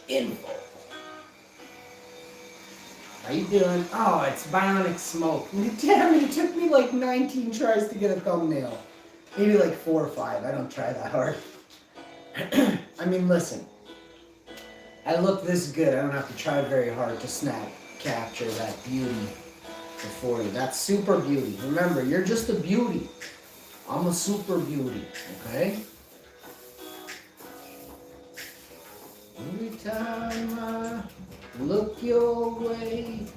info. How you doing? Oh, it's Bionic Smoke. Damn it, it took me like 19 tries to get a thumbnail. Maybe like 4 or 5. I don't try that hard. I mean, listen. I look this good. I don't have to try very hard to capture that beauty before you. That's super beauty. Remember, you're just a beauty. I'm a super beauty, okay? Every time I look your way,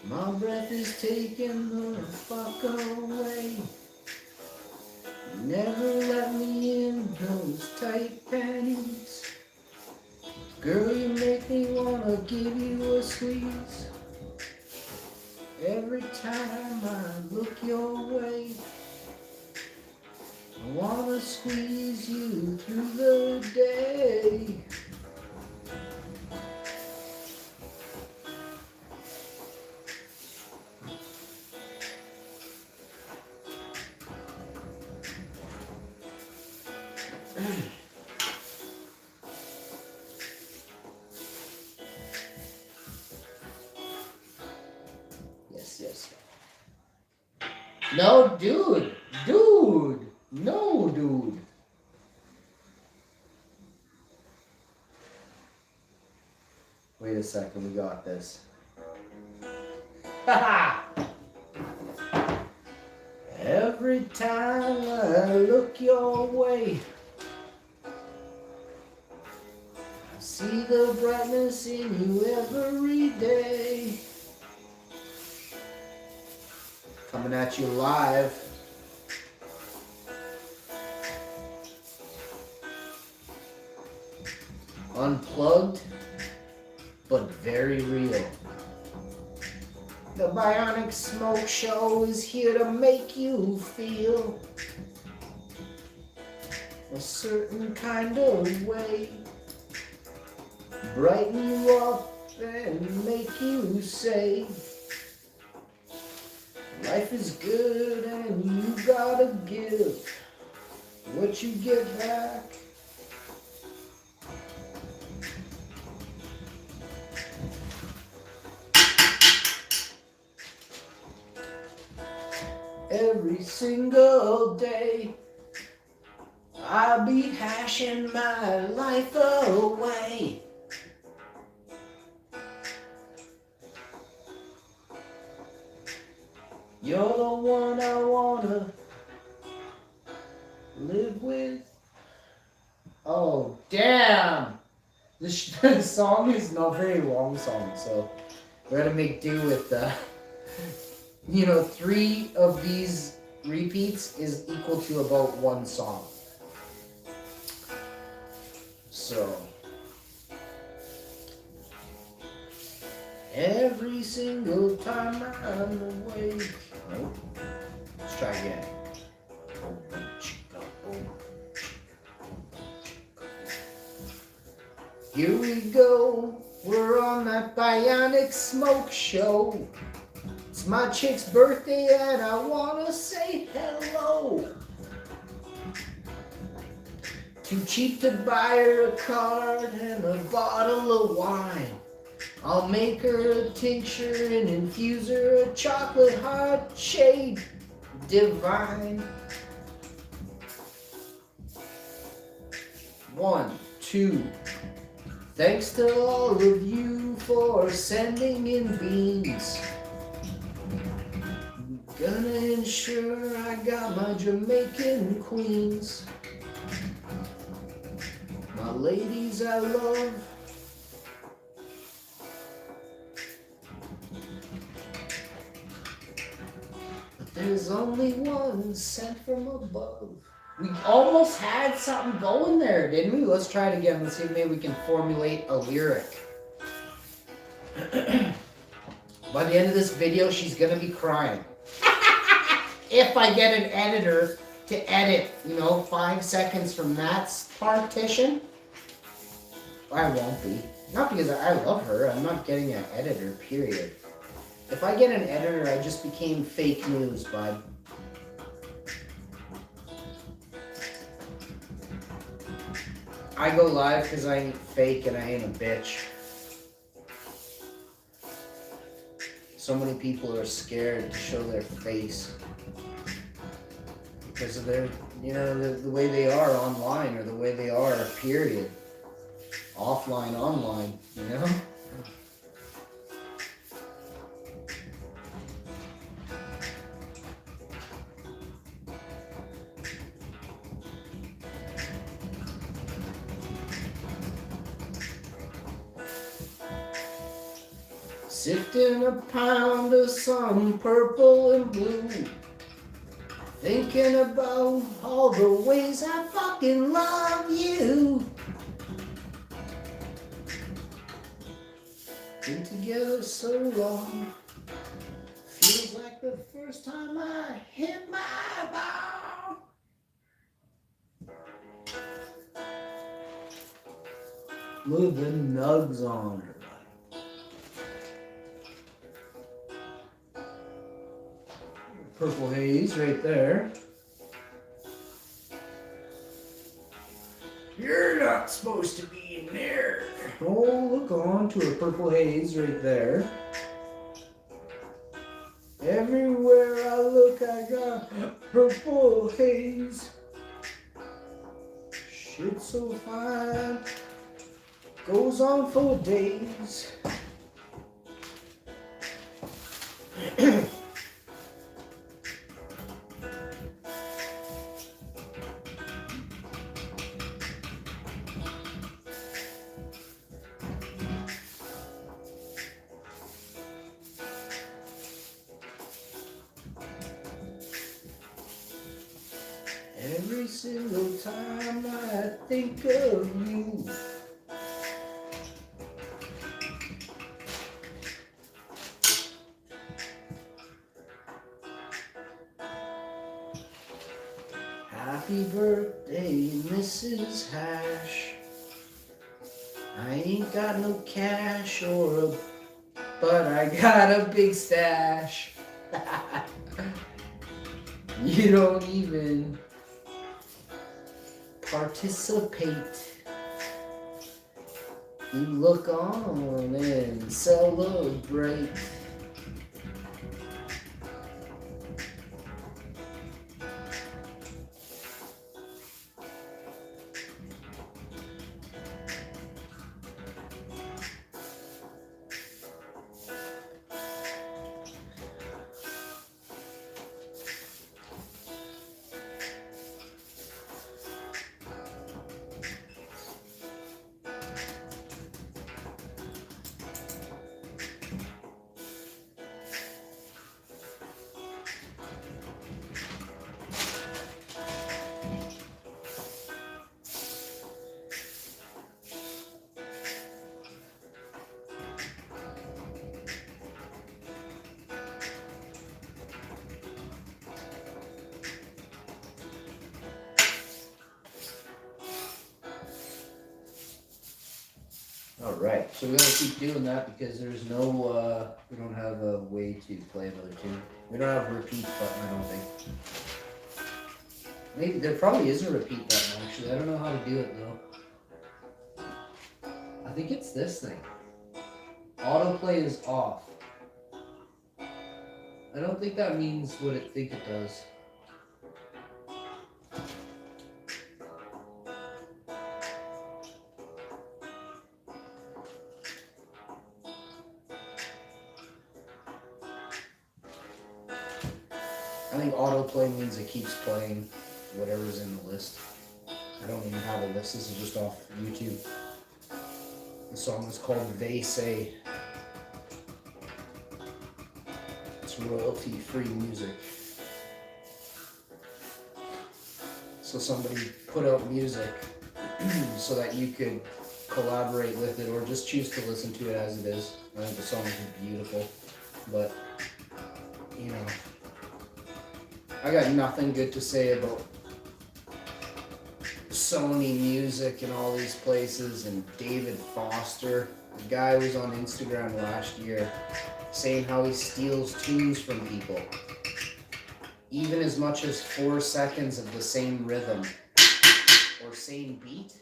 my breath is taken the fuck away. Never let me in those tight panties. Girl, you make me wanna give you a squeeze. Every time I look your way, I wanna squeeze you through the day. Yes. No, dude. No, dude. Wait a second, we got this. Haha! Every time I look your way, I see the brightness in you every day. Coming at you live. Unplugged, but very real. The Bionic Smoke Show is here to make you feel a certain kind of way. Brighten you up and make you say, life is good and you gotta give what you get back. Every single day, I'll be hashing my life away. You're the one I wanna live with. Oh, damn! This song is not a very long song, so we're gonna make do with 3 of these repeats is equal to about 1 song. So, every single time I'm awake. Nope. Let's try again. Here we go. We're on that Bionic Smoke Show. It's my chick's birthday and I wanna say hello. Too cheap to buy her a card and a bottle of wine. I'll make her a tincture and infuse her a chocolate heart shade divine. 1, 2. Thanks to all of you for sending in beans. Gonna ensure I got my Jamaican queens. My ladies I love. But there's only one sent from above. We almost had something going there, didn't we? Let's try it again. Let's see if maybe we can formulate a lyric. By the end of this video, she's gonna be crying. If I get an editor to edit, 5 seconds from that partition, I won't be. Not because I love her. I'm not getting an editor, period. If I get an editor, I just became fake news, bud. I go live because I ain't fake and I ain't a bitch. So many people are scared to show their face because of their, you know, the way they are online or the way they are, period. Offline, online, you know? Sifting a pound of some purple and blue, thinking about all the ways I fucking love you. Been together so long, feels like the first time I hit my ball. With the nugs on her. Purple haze right there. You're not supposed to be in there. Oh, look on to a purple haze right there. Everywhere I look, I got purple haze. Shit so fine, goes on for days. Every single time I think of you, happy birthday, Mrs. Hash. I ain't got no cash but I got a big stash. You don't even participate. You look on and celebrate. Alright, so we gotta keep doing that because there's no, we don't have a way to play another tune. We don't have a repeat button, I don't think. Maybe, there probably is a repeat button actually, I don't know how to do it though. I think it's this thing. Autoplay is off. I don't think that means what it think it does. I think autoplay means it keeps playing whatever's in the list. I don't even have a list, this is just off YouTube. The song is called They Say. It's royalty-free music. So somebody put out music so that you could collaborate with it or just choose to listen to it as it is. I think the song is beautiful, but you know, I got nothing good to say about Sony Music and all these places and David Foster. The guy was on Instagram last year saying how he steals tunes from people. Even as much as 4 seconds of the same rhythm or same beat.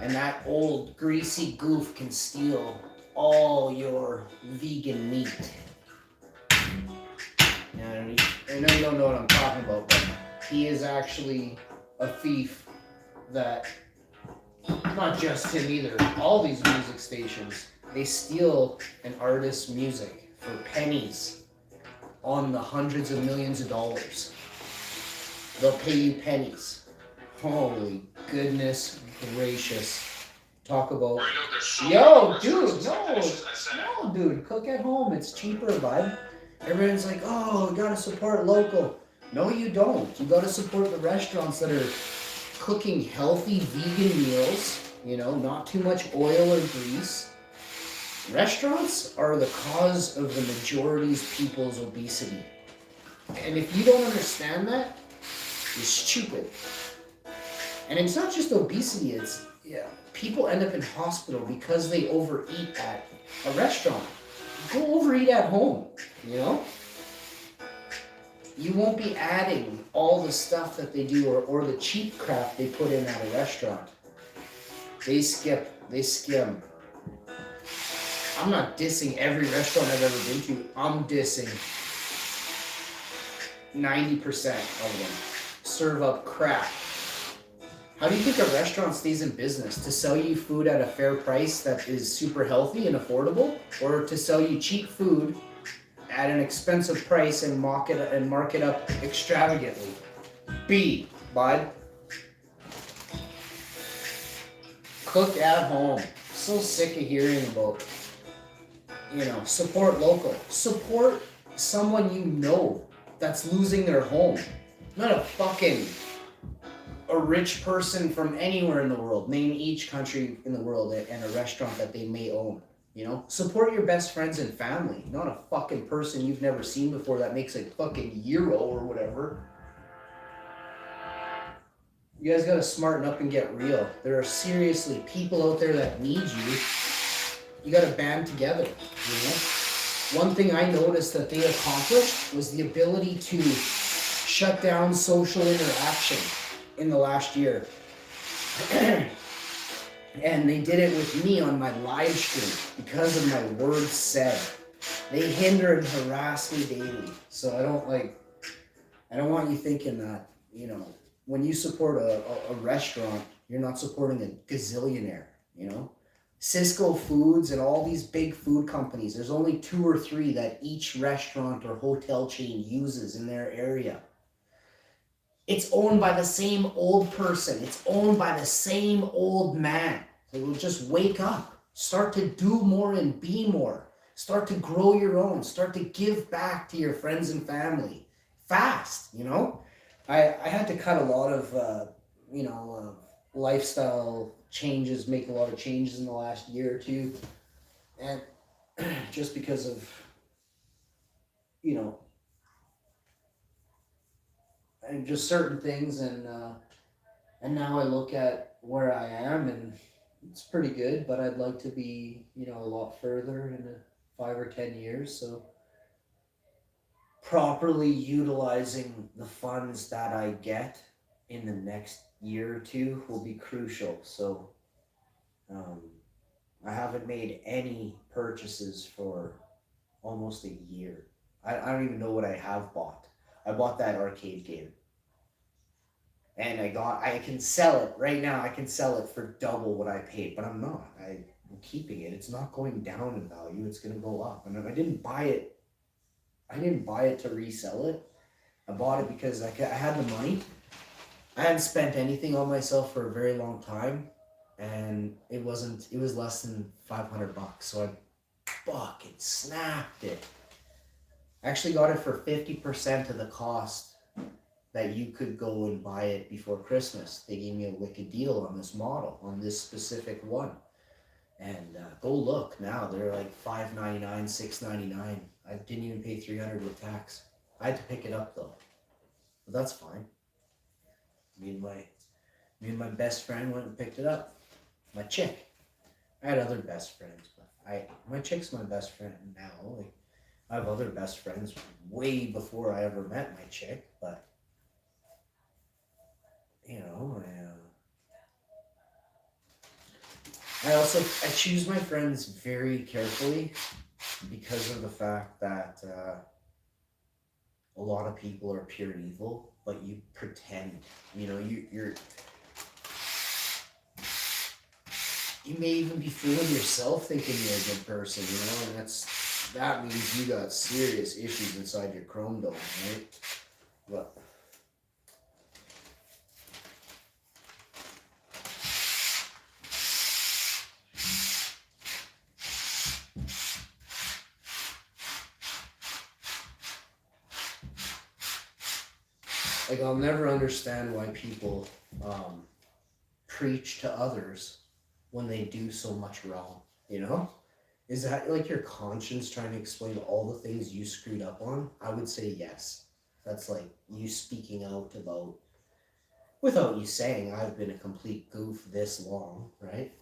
And that old greasy goof can steal all your vegan meat. And I know you don't know what I'm talking about, but he is actually a thief that, not just him either, all these music stations, they steal an artist's music for pennies on the hundreds of millions of dollars. They'll pay you pennies. Holy goodness gracious. Talk about, yo, dude, no, dude, cook at home. It's cheaper, bud. Everyone's like, oh, you gotta support local. No, you don't. You gotta support the restaurants that are cooking healthy vegan meals, you know, not too much oil or grease. Restaurants are the cause of the majority's people's obesity. And if you don't understand that, you're stupid. And it's not just obesity, it's people end up in hospital because they overeat at a restaurant. Go overeat at home, you know? You won't be adding all the stuff that they do or the cheap crap they put in at a restaurant. They skim. I'm not dissing every restaurant I've ever been to. I'm dissing 90% of them. Serve up crap. How do you think a restaurant stays in business? To sell you food at a fair price that is super healthy and affordable? Or to sell you cheap food at an expensive price and mark it up extravagantly? B, bud. Cook at home. So sick of hearing about, you know, support local. Support someone you know that's losing their home. Not a rich person from anywhere in the world. Name each country in the world and a restaurant that they may own. You know, support your best friends and family, not a fucking person you've never seen before that makes a fucking euro or whatever. You guys gotta smarten up and get real. There are seriously people out there that need you. You gotta band together, you know? One thing I noticed that they accomplished was the ability to shut down social interaction in the last year. And they did it with me on my live stream because of my words said. They hinder and harass me daily. So I don't want you thinking that, you know, when you support a restaurant, you're not supporting a gazillionaire, you know? Cisco Foods and all these big food companies, there's only 2 or 3 that each restaurant or hotel chain uses in their area. It's owned by the same old person. It's owned by the same old man. So we'll just wake up. Start to do more and be more. Start to grow your own. Start to give back to your friends and family. Fast, you know? I had to cut a lot of, lifestyle changes, make a lot of changes in the last year or two. And just because of, you know, and just certain things, and now I look at where I am and it's pretty good, but I'd like to be, you know, a lot further in 5 or 10 years. So properly utilizing the funds that I get in the next year or two will be crucial. So I haven't made any purchases for almost a year. I don't even know what I have bought. I bought that arcade game. And I can sell it right now. I can sell it for double what I paid, but I'm not. I'm keeping it. It's not going down in value. It's going to go up. And I didn't buy it. I didn't buy it to resell it. I bought it because I had the money. I hadn't spent anything on myself for a very long time, and it was less than $500. So I fucking snapped it. I actually got it for 50% of the cost that you could go and buy it before Christmas. They gave me a wicked deal on this model, on this specific one. And go look now. They're like $5.99, $6.99. I didn't even pay $300 with tax. I had to pick it up though, but that's fine. Me and my best friend went and picked it up. My chick. I had other best friends, but my chick's my best friend now. Like, I have other best friends way before I ever met my chick, but you know, I choose my friends very carefully because of the fact that a lot of people are pure evil, but you pretend. You know, you may even be fooling yourself thinking you're a good person, you know, and that means you got serious issues inside your chrome dome, right? But like I'll never understand why people preach to others when they do so much wrong, you know? Is that like your conscience trying to explain all the things you screwed up on? I would say yes. That's like you speaking out about, without you saying, I've been a complete goof this long, right?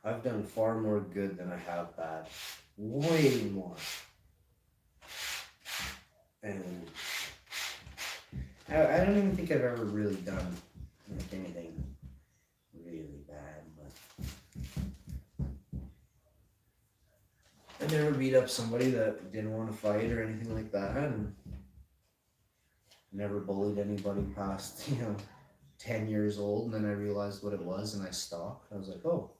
I've done far more good than I have bad. Way more. And I don't even think I've ever really done like anything really bad, but I never beat up somebody that didn't want to fight or anything like that, and never bullied anybody past 10 years old. And then I realized what it was, and I stopped. I was like, oh,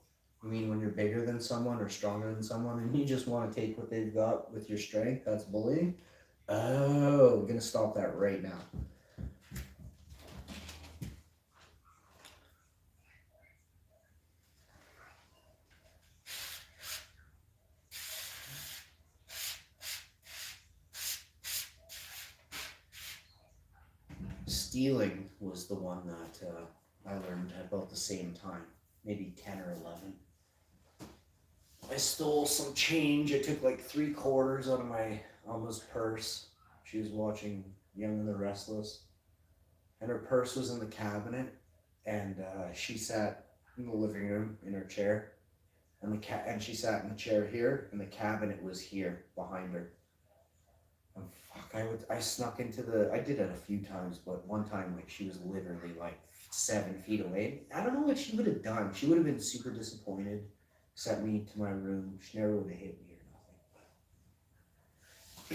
you mean when you're bigger than someone or stronger than someone, and you just want to take what they've got with your strength? That's bullying. Oh, I'm gonna stop that right now. Stealing was the one that I learned about the same time, maybe 10 or 11. I stole some change. I took like 3/4 out of my Alma's purse. She was watching Young and the Restless, and her purse was in the cabinet, and she sat in the living room in her chair, and she sat in the chair here, and the cabinet was here behind her. And fuck, I snuck into I did it a few times, but one time like she was literally like 7 feet away. I don't know what she would have done. She would have been super disappointed, sent me to my room. She never would have hit me or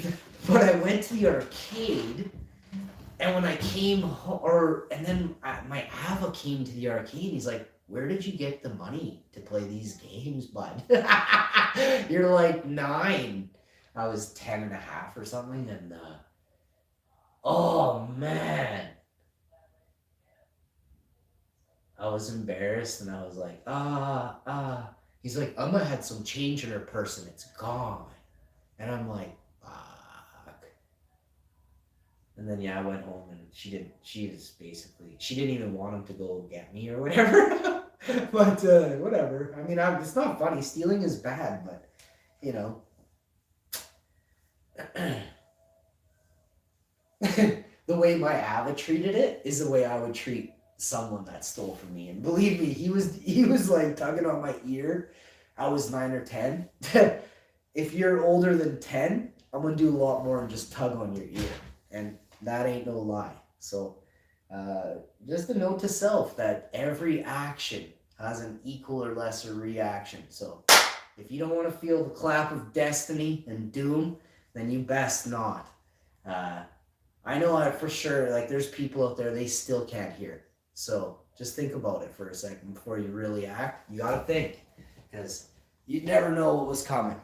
nothing. But I went to the arcade, and when I came home, and then my Ava came to the arcade. He's like, "Where did you get the money to play these games, bud?" You're like 9. I was 10 and a half or something, and oh man, I was embarrassed, and I was like, He's like, Emma had some change in her purse, and it's gone. And I'm like, fuck. And then I went home, and she didn't even want him to go get me or whatever. But whatever. I mean, it's not funny. Stealing is bad, but you know. The way my Ava treated it is the way I would treat someone that stole from me. And believe me, he was like tugging on my ear. I was 9 or 10. If you're older than 10, I'm gonna do a lot more than just tug on your ear, and that ain't no lie. So just a note to self that every action has an equal or lesser reaction. So if you don't want to feel the clap of destiny and doom, then you best not. I know for sure, like, there's people out there, they still can't hear. So just think about it for a second before you really act. You gotta think, because you'd never know what was coming.